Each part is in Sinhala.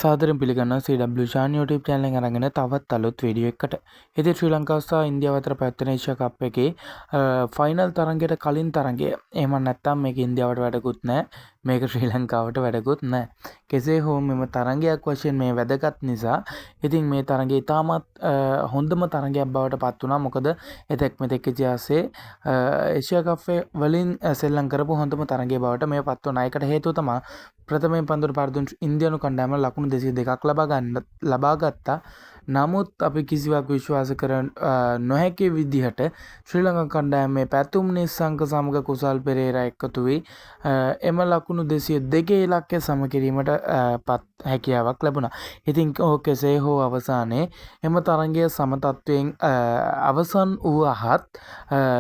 සාදරයෙන් පිළිගන්නවා CW Chan YouTube channel එකෙන් අරගෙන තවත් අලුත් වීඩියෝ එකකට. ඉතින් ශ්‍රී ලංකාව සහ ඉන්දියාව අතර පැවැත්වෙන ඒෂියා කප් එකේ ෆයිනල් තරඟයට කලින් තරඟය. එහෙම නැත්නම් මේක ඉන්දියාවට වැඩකුත් නැහැ. මේක ශ්‍රී ලංකාවට වැඩකුත් නැහැ. කෙසේ හෝ මෙම තරඟයක් වශයෙන් මේ වැදගත් නිසා ඉතින් මේ තරඟය ඉතාමත් හොඳම තරඟයක් බවට පත් වුණා. මොකද එතෙක් මෙතෙක් ඉතිහාසයේ ඒෂියා කප් වලින් සෙල්ලම් කරපු හොඳම තරඟය බවට මේ පත් වුණා. ඒකට හේතුව තමයි ප්‍රථමයෙන් පන්දුවට පරදුන් ඉන්දියානු කණ්ඩායම ලකුණු 202ක් ලබා ගත්තා. නමුත් අපි කිසිවක් විශ්වාස කර නොහැකි විදිහට ශ්‍රී ලංකා කණ්ඩායමේ පැතුම් නිස්සංක සමග කුසල් පෙරේරා එකතු වී එම ලකුණු 202 ඉලක්කය සම කිරීමට පත් හැකියාවක් ලැබුණා. ඉතින් කෙසේ හෝ අවසානයේ එම තරඟය සම තත්වයෙන් අවසන් වූහත්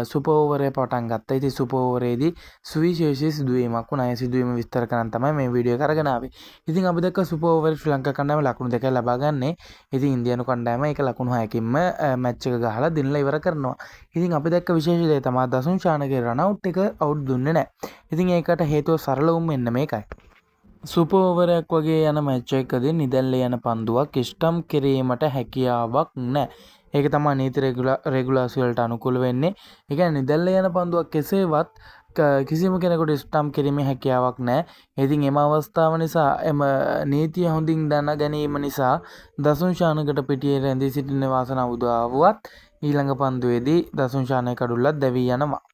සුපර් ඕවරේ පටන් ගත්තා. ඉතින් සුපර් ඕවරේදී සුවිශේෂී සිදුවීමක් වුණා. ඒ සිදුවීම විස්තර කරන්න තමයි මේ වීඩියෝ එක අරගෙන ආවේ. ඉතින් අපි දැක්ක සුපර් ඕවරේ ශ්‍රී ලංකා කණ්ඩායම ලකුණු 2ක් ලබා ගන්නේ. ඉතින් ඉන්දියානු කණ්ඩායම ඒක ලකුණු 6කින්ම මැච් එක ගහලා දිනලා ඉවර කරනවා. ඉතින් අපි දැක්ක විශේෂ දේ තමයි දසුන් ශානගේ රන් අවුට් එක අවුට් දුන්නේ නැහැ. ඉතින් ඒකට හේතුව සරලවම මෙන්න මේකයි. සුපර් ඕවරයක් වගේ යන මැච් එකකදී නිදැල්ලේ යන පන්දුවක් ස්ටම්ප් කිරීමට හැකියාවක් නැහැ. ඒක තමයි නීති රෙගුලාසි වලට අනුකූල වෙන්නේ. ඒ කියන්නේ නිදැල්ලේ යන පන්දුවක් කෙසේවත් කිසිම කෙනෙකුට ස්ටම්ප් කිරීමේ හැකියාවක් නැහැ. ඉතින් එම අවස්ථාව නිසා එම නීතිය හොඳින් දැන ගැනීම නිසා දසුන් ශානකට පිටියේ රැඳී සිටින වාසනාව උදා වුවත් ඊළඟ පන්දුවේදී දසුන් ශානයේ කඩුල්ලක් දැවී යනවා.